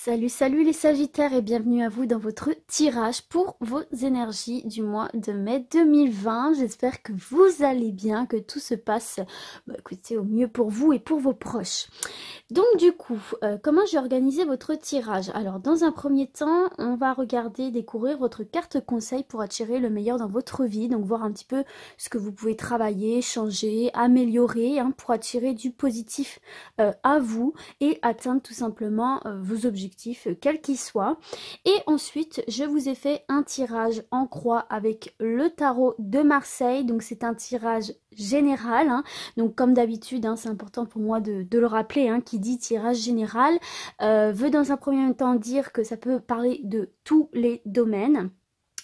Salut, salut les Sagittaires et bienvenue à vous dans votre tirage pour vos énergies du mois de mai 2020. J'espère que vous allez bien, que tout se passe écoutez, au mieux pour vous et pour vos proches. Donc du coup, comment j'ai organisé votre tirage? Alors dans un premier temps, on va regarder, découvrir votre carte conseil pour attirer le meilleur dans votre vie. Donc voir un petit peu ce que vous pouvez travailler, changer, améliorer pour attirer du positif à vous et atteindre tout simplement vos objectifs, quels qu'ils soient. Et ensuite, je vous ai fait un tirage en croix avec le tarot de Marseille. Donc c'est un tirage général. Donc comme d'habitude, c'est important pour moi de le rappeler, qui dit tirage général veut dans un premier temps dire que ça peut parler de tous les domaines.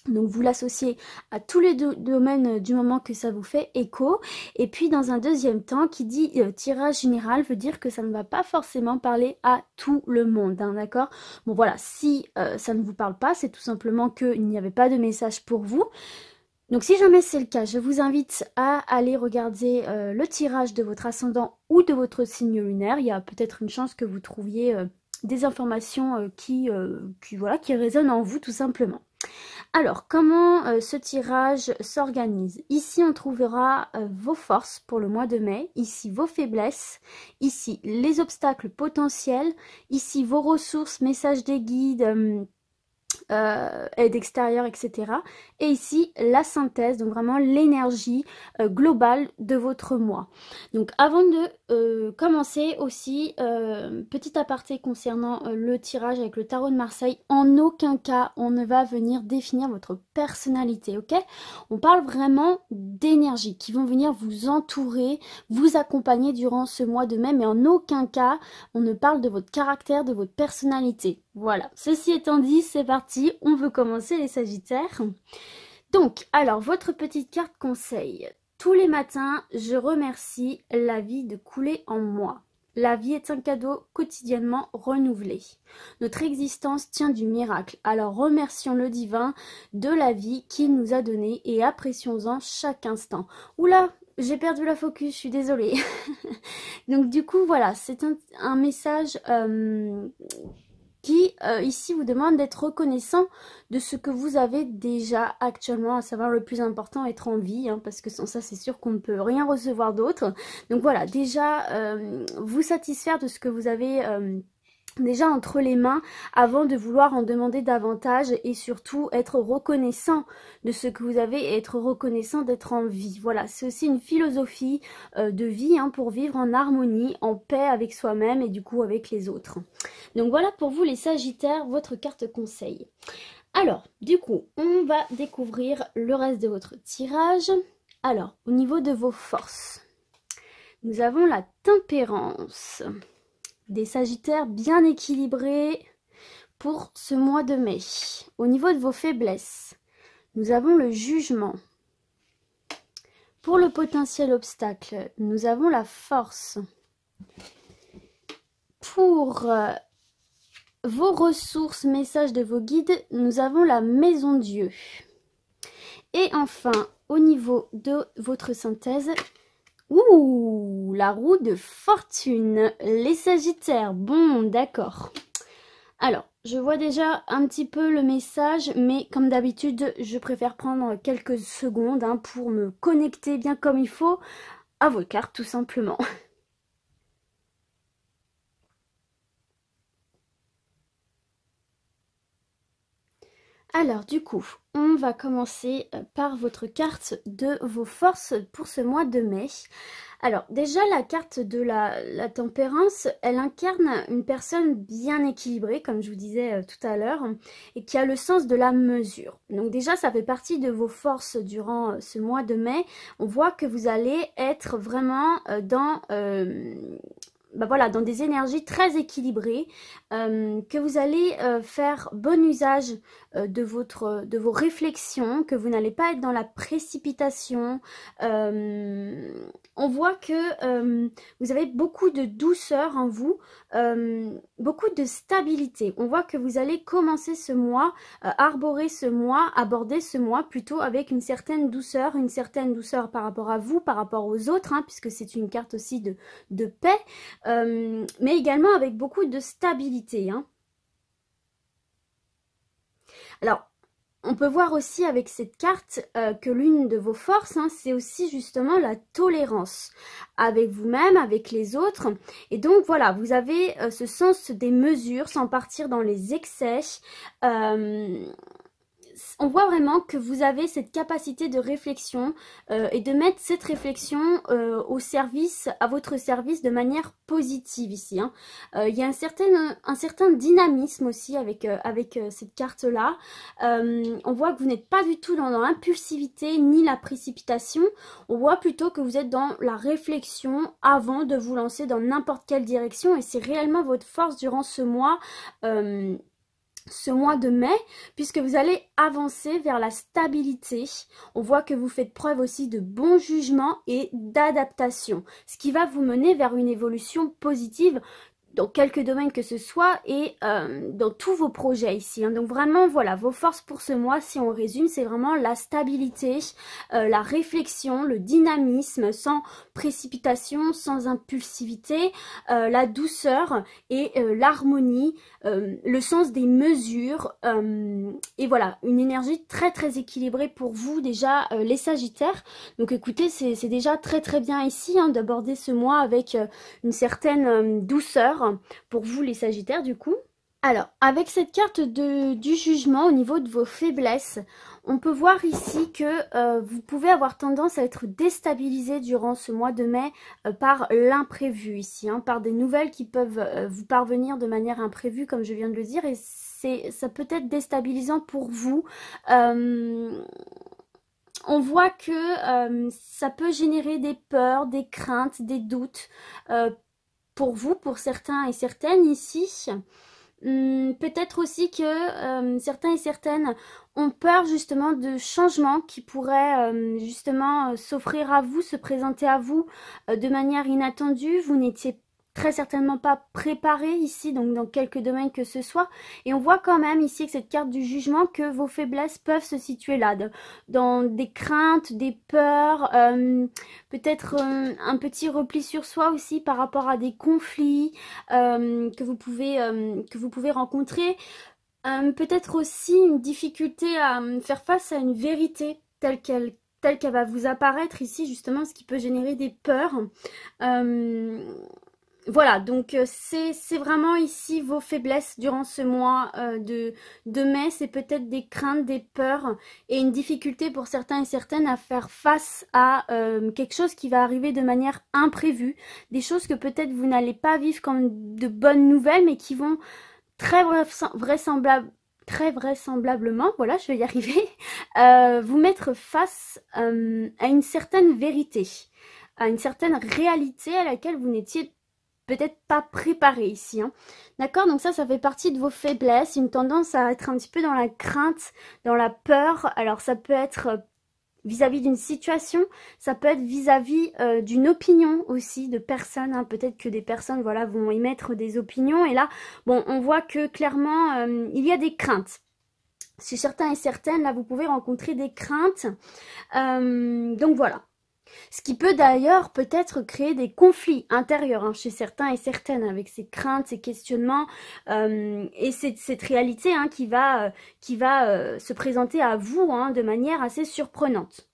Donc vous l'associez à tous les domaines du moment que ça vous fait écho. Et puis dans un deuxième temps, qui dit tirage général veut dire que ça ne va pas forcément parler à tout le monde, d'accord? Bon voilà, si ça ne vous parle pas, c'est tout simplement qu'il n'y avait pas de message pour vous. Donc si jamais c'est le cas, je vous invite à aller regarder le tirage de votre ascendant ou de votre signe lunaire. Il y a peut-être une chance que vous trouviez des informations qui résonnent en vous tout simplement. Alors, comment ce tirage s'organise? Ici, on trouvera vos forces pour le mois de mai, ici vos faiblesses, ici les obstacles potentiels, ici vos ressources, messages des guides, aide extérieure, etc. Et ici, la synthèse, donc vraiment l'énergie globale de votre mois. Donc avant de commencer aussi, petit aparté concernant le tirage avec le tarot de Marseille, en aucun cas on ne va venir définir votre personnalité, ok? On parle vraiment d'énergie qui vont venir vous entourer, vous accompagner durant ce mois de mai, mais en aucun cas on ne parle de votre caractère, de votre personnalité. Voilà, ceci étant dit, c'est parti, on veut commencer les Sagittaires. Donc, alors, votre petite carte conseil. Tous les matins, je remercie la vie de couler en moi. La vie est un cadeau quotidiennement renouvelé. Notre existence tient du miracle. Alors remercions le divin de la vie qu'il nous a donnée et apprécions-en chaque instant. Oula, j'ai perdu la focus, je suis désolée. Donc du coup, voilà, c'est un message qui ici vous demande d'être reconnaissant de ce que vous avez déjà actuellement, à savoir le plus important, être en vie, parce que sans ça c'est sûr qu'on ne peut rien recevoir d'autre. Donc voilà, déjà vous satisfaire de ce que vous avez déjà entre les mains avant de vouloir en demander davantage et surtout être reconnaissant de ce que vous avez et être reconnaissant d'être en vie. Voilà, c'est aussi une philosophie de vie pour vivre en harmonie, en paix avec soi-même et du coup avec les autres. Donc voilà pour vous les Sagittaires, votre carte conseil. Alors, du coup, on va découvrir le reste de votre tirage. Alors, au niveau de vos forces, nous avons la tempérance. Des Sagittaires bien équilibrés pour ce mois de mai. Au niveau de vos faiblesses, nous avons le jugement. Pour le potentiel obstacle, nous avons la force. Pour vos ressources, messages de vos guides, nous avons la maison Dieu. Et enfin, au niveau de votre synthèse, ouh, la roue de fortune, les Sagittaires, bon, d'accord. Alors, je vois déjà un petit peu le message, mais comme d'habitude, je préfère prendre quelques secondes pour me connecter bien comme il faut à vos cartes, tout simplement. Alors du coup, on va commencer par votre carte de vos forces pour ce mois de mai. Alors déjà la carte de la tempérance, elle incarne une personne bien équilibrée, comme je vous disais tout à l'heure, et qui a le sens de la mesure. Donc déjà ça fait partie de vos forces durant ce mois de mai. On voit que vous allez être vraiment dans dans des énergies très équilibrées, que vous allez faire bon usage de vos réflexions, que vous n'allez pas être dans la précipitation. On voit que vous avez beaucoup de douceur en vous, beaucoup de stabilité. On voit que vous allez commencer ce mois, aborder ce mois plutôt avec une certaine douceur par rapport à vous, par rapport aux autres, puisque c'est une carte aussi de paix. Mais également avec beaucoup de stabilité. Alors, on peut voir aussi avec cette carte que l'une de vos forces, hein, c'est aussi justement la tolérance avec vous-même, avec les autres. Et donc voilà, vous avez ce sens des mesures sans partir dans les excès. On voit vraiment que vous avez cette capacité de réflexion et de mettre cette réflexion au service, à votre service de manière positive ici. Hein. Il y a un certain dynamisme aussi avec cette carte-là. On voit que vous n'êtes pas du tout dans l'impulsivité ni la précipitation. On voit plutôt que vous êtes dans la réflexion avant de vous lancer dans n'importe quelle direction. Et c'est réellement votre force durant ce mois de mai, puisque vous allez avancer vers la stabilité. On voit que vous faites preuve aussi de bon jugement et d'adaptation, ce qui va vous mener vers une évolution positive dans quelques domaines que ce soit et dans tous vos projets ici. Hein. Donc vraiment, voilà, vos forces pour ce mois, si on résume, c'est vraiment la stabilité, la réflexion, le dynamisme, sans précipitation, sans impulsivité, la douceur et l'harmonie, le sens des mesures et voilà, une énergie très très équilibrée pour vous déjà les Sagittaires. Donc écoutez, c'est déjà très très bien ici hein, d'aborder ce mois avec une certaine douceur pour vous les Sagittaires du coup. Alors, avec cette carte du jugement au niveau de vos faiblesses, on peut voir ici que vous pouvez avoir tendance à être déstabilisé durant ce mois de mai par l'imprévu ici, hein, par des nouvelles qui peuvent vous parvenir de manière imprévue comme je viens de le dire et ça peut être déstabilisant pour vous. On voit que ça peut générer des peurs, des craintes, des doutes pour vous, pour certains et certaines ici. Peut-être aussi que certains et certaines ont peur justement de changements qui pourraient justement s'offrir à vous, se présenter à vous de manière inattendue. Vous n'étiez très certainement pas préparé ici, donc dans quelques domaines que ce soit. Et on voit quand même ici avec cette carte du jugement que vos faiblesses peuvent se situer là, dans des craintes, des peurs, peut-être un petit repli sur soi aussi par rapport à des conflits que vous pouvez rencontrer. Peut-être aussi une difficulté à faire face à une vérité telle qu'elle va vous apparaître ici, justement, ce qui peut générer des peurs. Voilà, donc c'est vraiment ici vos faiblesses durant ce mois de mai. C'est peut-être des craintes, des peurs et une difficulté pour certains et certaines à faire face à quelque chose qui va arriver de manière imprévue. Des choses que peut-être vous n'allez pas vivre comme de bonnes nouvelles, mais qui vont très vraisemblablement, voilà, je vais y arriver, vous mettre face à une certaine vérité, à une certaine réalité à laquelle vous n'étiez peut-être pas préparé ici. Hein. D'accord? Donc ça fait partie de vos faiblesses, une tendance à être un petit peu dans la crainte, dans la peur. Alors ça peut être vis-à-vis d'une situation, ça peut être vis-à-vis d'une opinion aussi de personnes. Hein. Peut-être que des personnes voilà, vont émettre des opinions. Et là, bon, on voit que clairement, il y a des craintes. Chez certains et certaines, là, vous pouvez rencontrer des craintes. Donc voilà. Ce qui peut d'ailleurs peut-être créer des conflits intérieurs hein, chez certains et certaines avec ces craintes, ces questionnements et cette réalité hein, qui va se présenter à vous hein, de manière assez surprenante.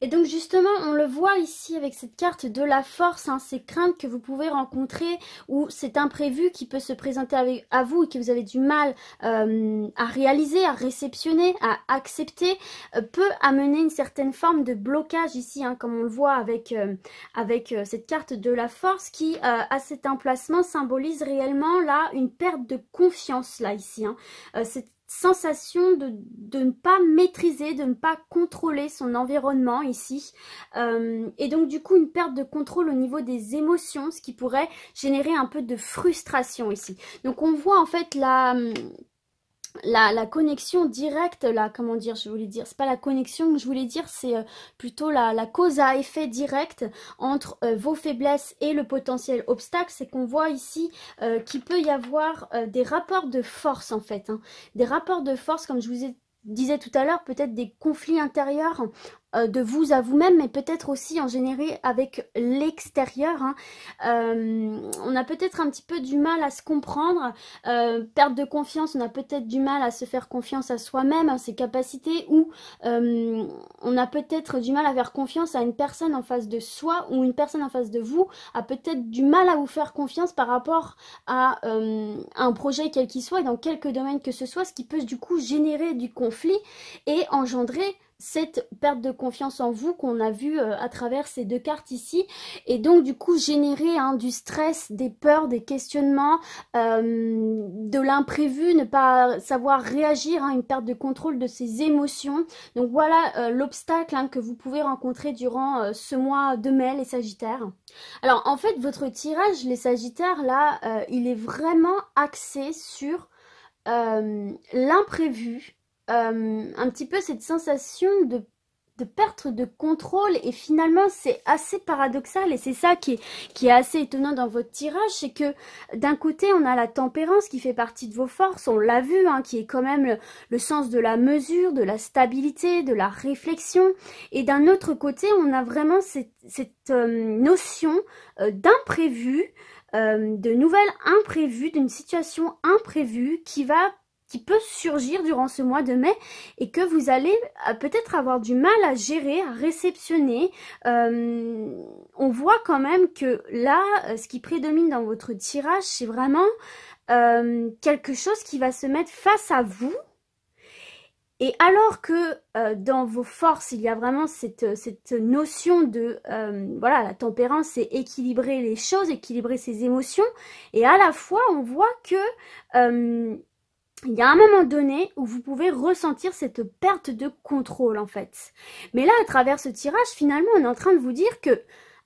Et donc justement, on le voit ici avec cette carte de la force, hein, ces craintes que vous pouvez rencontrer ou cet imprévu qui peut se présenter à vous et que vous avez du mal à réaliser, à réceptionner, à accepter, peut amener une certaine forme de blocage ici, hein, comme on le voit avec cette carte de la force qui, à cet emplacement, symbolise réellement là une perte de confiance là ici. Hein. Cette sensation de ne pas maîtriser, de ne pas contrôler son environnement ici. Et donc du coup une perte de contrôle au niveau des émotions, ce qui pourrait générer un peu de frustration ici. Donc on voit en fait la connexion directe, comment dire, je voulais dire, c'est pas la connexion que je voulais dire, c'est plutôt la cause à effet direct entre vos faiblesses et le potentiel obstacle. C'est qu'on voit ici qu'il peut y avoir des rapports de force en fait, hein. Des rapports de force, comme je vous disais tout à l'heure, peut-être des conflits intérieurs de vous à vous-même, mais peut-être aussi en générer avec l'extérieur. Hein. On a peut-être un petit peu du mal à se comprendre, perte de confiance, on a peut-être du mal à se faire confiance à soi-même, à ses capacités, ou on a peut-être du mal à faire confiance à une personne en face de soi, ou une personne en face de vous a peut-être du mal à vous faire confiance par rapport à un projet quel qu'il soit, et dans quelque domaine que ce soit, ce qui peut du coup générer du conflit et engendrer cette perte de confiance en vous qu'on a vu à travers ces deux cartes ici, et donc du coup générer du stress, des peurs, des questionnements, de l'imprévu, ne pas savoir réagir, une perte de contrôle de ses émotions. Donc voilà l'obstacle que vous pouvez rencontrer durant ce mois de mai, les Sagittaires. Alors en fait votre tirage, les Sagittaires, là, il est vraiment axé sur l'imprévu, un petit peu cette sensation de perte de contrôle, et finalement c'est assez paradoxal, et c'est ça qui est assez étonnant dans votre tirage, c'est que d'un côté on a la tempérance qui fait partie de vos forces, on l'a vu, qui est quand même le sens de la mesure, de la stabilité, de la réflexion, et d'un autre côté on a vraiment cette notion d'imprévu, de nouvelles imprévues, d'une situation imprévue qui peut surgir durant ce mois de mai, et que vous allez peut-être avoir du mal à gérer, à réceptionner. On voit quand même que là, ce qui prédomine dans votre tirage, c'est vraiment quelque chose qui va se mettre face à vous. Et alors que dans vos forces, il y a vraiment cette notion de, voilà, la tempérance, c'est équilibrer les choses, équilibrer ses émotions. Et à la fois, on voit que il y a un moment donné où vous pouvez ressentir cette perte de contrôle en fait. Mais là, à travers ce tirage, finalement, on est en train de vous dire que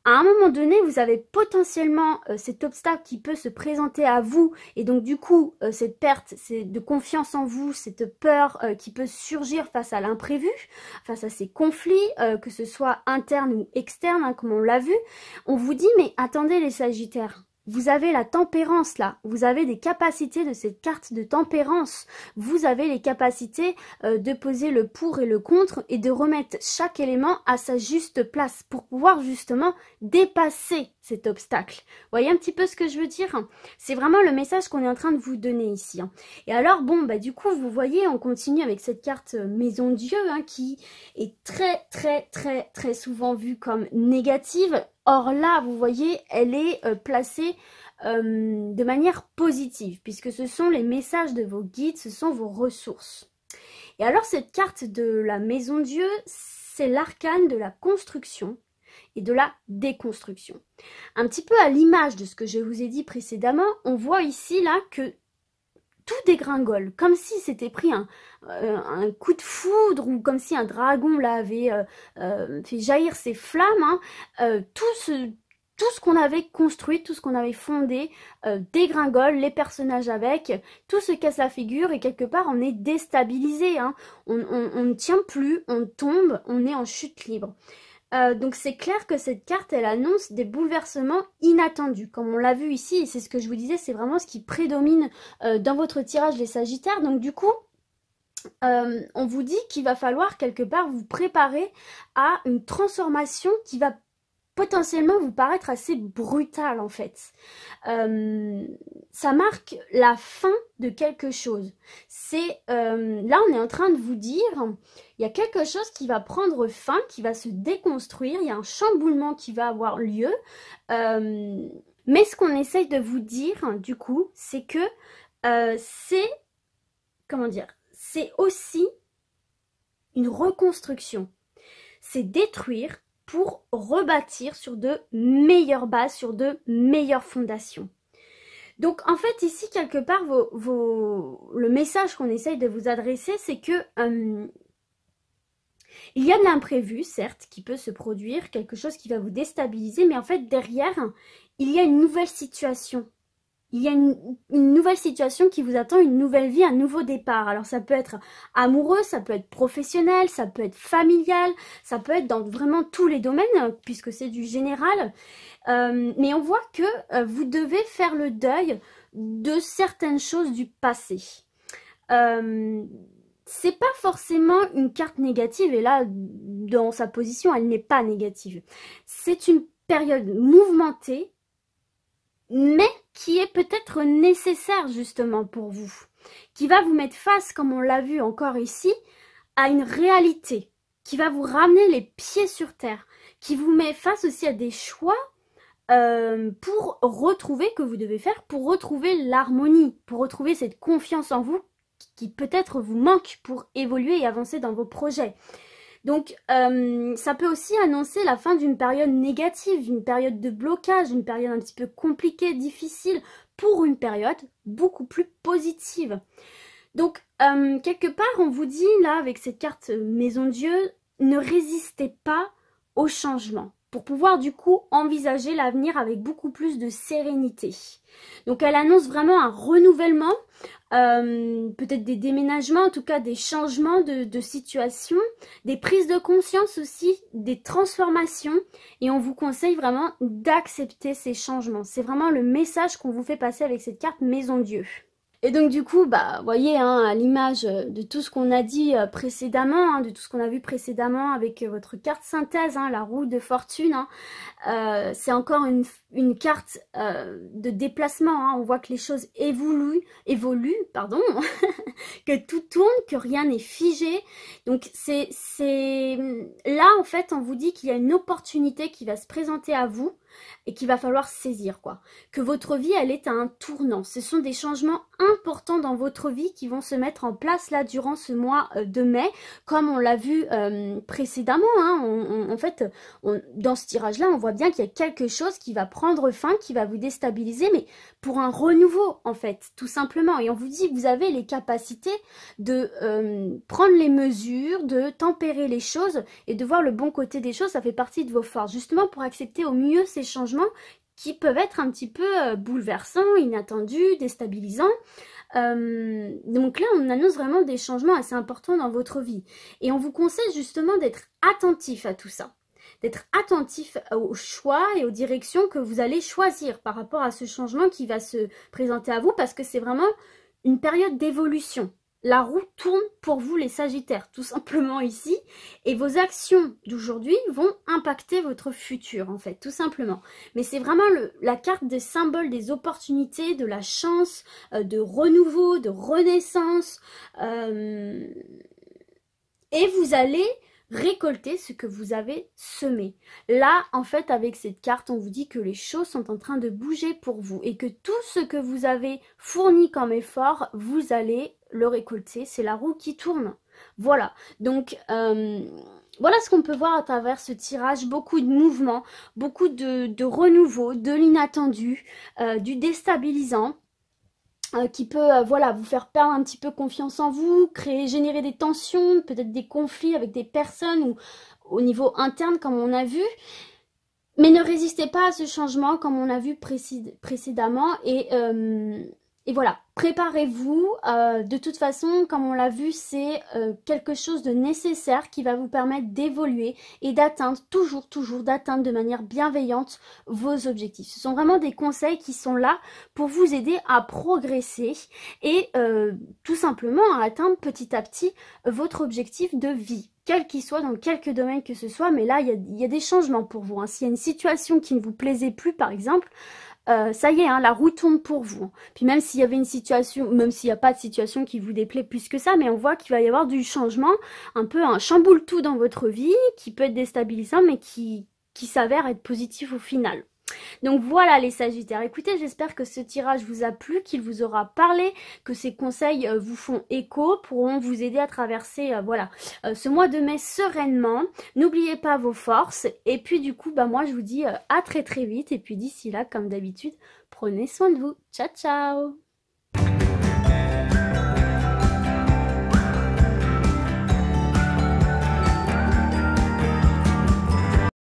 à un moment donné, vous avez potentiellement cet obstacle qui peut se présenter à vous, et donc du coup, cette perte de confiance en vous, cette peur qui peut surgir face à l'imprévu, face à ces conflits, que ce soit interne ou externe, comme on l'a vu. On vous dit, mais attendez les Sagittaires, vous avez la tempérance là, vous avez des capacités de cette carte de tempérance, vous avez les capacités de poser le pour et le contre et de remettre chaque élément à sa juste place pour pouvoir justement dépasser cet obstacle. Vous voyez un petit peu ce que je veux dire? C'est vraiment le message qu'on est en train de vous donner ici. Et alors bon, du coup vous voyez, on continue avec cette carte Maison Dieu qui est très souvent vue comme négative. Or là, vous voyez, elle est placée de manière positive, puisque ce sont les messages de vos guides, ce sont vos ressources. Et alors, cette carte de la Maison Dieu, c'est l'arcane de la construction et de la déconstruction. Un petit peu à l'image de ce que je vous ai dit précédemment, on voit ici là que tout dégringole, comme si c'était pris un coup de foudre, ou comme si un dragon là avait fait jaillir ses flammes. Tout ce qu'on avait construit, tout ce qu'on avait fondé dégringole, les personnages avec, tout se casse la figure, et quelque part on est déstabilisé. On ne tient plus, on tombe, on est en chute libre. Donc c'est clair que cette carte, elle annonce des bouleversements inattendus, comme on l'a vu ici, et c'est ce que je vous disais, c'est vraiment ce qui prédomine dans votre tirage, les Sagittaires. Donc du coup, on vous dit qu'il va falloir quelque part vous préparer à une transformation qui va potentiellement vous paraître assez brutale en fait. Ça marque la fin de quelque chose. C'est là on est en train de vous dire, il y a quelque chose qui va prendre fin, qui va se déconstruire, il y a un chamboulement qui va avoir lieu. Mais ce qu'on essaye de vous dire du coup, c'est que c'est, comment dire, c'est aussi une reconstruction. C'est détruire pour rebâtir sur de meilleures bases, sur de meilleures fondations. Donc en fait ici quelque part le message qu'on essaye de vous adresser, c'est que il y a de l'imprévu certes qui peut se produire, quelque chose qui va vous déstabiliser, mais en fait derrière il y a une nouvelle situation. Il y a une nouvelle situation qui vous attend, une nouvelle vie, un nouveau départ. Alors ça peut être amoureux, ça peut être professionnel, ça peut être familial, ça peut être dans vraiment tous les domaines, puisque c'est du général. Mais on voit que vous devez faire le deuil de certaines choses du passé. c'est pas forcément une carte négative, et là, dans sa position, elle n'est pas négative. C'est une période mouvementée, mais qui est peut-être nécessaire justement pour vous, qui va vous mettre face, comme on l'a vu encore ici, à une réalité, qui va vous ramener les pieds sur terre, qui vous met face aussi à des choix pour retrouver, que vous devez faire, pour retrouver l'harmonie, pour retrouver cette confiance en vous qui peut-être vous manque pour évoluer et avancer dans vos projets. Donc, ça peut aussi annoncer la fin d'une période négative, une période de blocage, une période un petit peu compliquée, difficile, pour une période beaucoup plus positive. Donc, quelque part, on vous dit, là, avec cette carte Maison Dieu, ne résistez pas au changement, pour pouvoir du coup envisager l'avenir avec beaucoup plus de sérénité. Donc elle annonce vraiment un renouvellement, peut-être des déménagements, en tout cas des changements de situation, des prises de conscience aussi, des transformations, et on vous conseille vraiment d'accepter ces changements. C'est vraiment le message qu'on vous fait passer avec cette carte Maison Dieu. Et donc du coup, bah, voyez, hein, à l'image de tout ce qu'on a dit précédemment, hein, de tout ce qu'on a vu précédemment avec votre carte synthèse, hein, la roue de fortune, hein, c'est encore une carte de déplacement, hein. On voit que les choses évoluent, que tout tourne, que rien n'est figé. Donc c'est là, en fait, on vous dit qu'il y a une opportunité qui va se présenter à vous, et qu'il va falloir saisir, quoi. Que votre vie, elle est à un tournant. Ce sont des changements importants dans votre vie qui vont se mettre en place là durant ce mois de mai, comme on l'a vu précédemment, hein. En fait, dans ce tirage-là, on voit bien qu'il y a quelque chose qui va prendre fin, qui va vous déstabiliser, mais pour un renouveau, en fait, tout simplement. Et on vous dit que vous avez les capacités de prendre les mesures, de tempérer les choses et de voir le bon côté des choses. Ça fait partie de vos forces, justement pour accepter au mieux ces changements qui peuvent être un petit peu bouleversants, inattendus, déstabilisants. Donc là, on annonce vraiment des changements assez importants dans votre vie. Et on vous conseille justement d'être attentif à tout ça. D'être attentif aux choix et aux directions que vous allez choisir par rapport à ce changement qui va se présenter à vous, parce que c'est vraiment une période d'évolution. La roue tourne pour vous les Sagittaires, tout simplement ici. Et vos actions d'aujourd'hui vont impacter votre futur, en fait, tout simplement. Mais c'est vraiment la carte des symboles, des opportunités, de la chance, de renouveau, de renaissance. Et vous allez récolter ce que vous avez semé. Là, en fait, avec cette carte, on vous dit que les choses sont en train de bouger pour vous et que tout ce que vous avez fourni comme effort, vous allez le récolter. C'est la roue qui tourne. Voilà. Donc, voilà ce qu'on peut voir à travers ce tirage. Beaucoup de mouvements, beaucoup de renouveau, de l'inattendu, du déstabilisant. Qui peut voilà, vous faire perdre un petit peu confiance en vous, générer des tensions, peut-être des conflits avec des personnes ou au niveau interne comme on a vu. Mais ne résistez pas à ce changement comme on a vu précédemment et voilà, préparez-vous. De toute façon, comme on l'a vu, c'est quelque chose de nécessaire qui va vous permettre d'évoluer et d'atteindre, toujours d'atteindre de manière bienveillante vos objectifs. Ce sont vraiment des conseils qui sont là pour vous aider à progresser et tout simplement à atteindre petit à petit votre objectif de vie, quel qu'il soit, dans quelque domaine que ce soit. Mais là, il y a des changements pour vous, hein. S'il y a une situation qui ne vous plaisait plus, par exemple, ça y est, hein, la roue tourne pour vous. Puis même s'il y avait une situation, même s'il n'y a pas de situation qui vous déplaît plus que ça, mais on voit qu'il va y avoir du changement, un peu un chamboule tout dans votre vie, qui peut être déstabilisant, mais qui s'avère être positif au final. Donc voilà les Sagittaires, écoutez, j'espère que ce tirage vous a plu, qu'il vous aura parlé, que ces conseils vous font écho, pourront vous aider à traverser voilà, ce mois de mai sereinement. N'oubliez pas vos forces et puis du coup, bah, moi je vous dis à très vite et puis d'ici là, comme d'habitude, prenez soin de vous. Ciao ciao.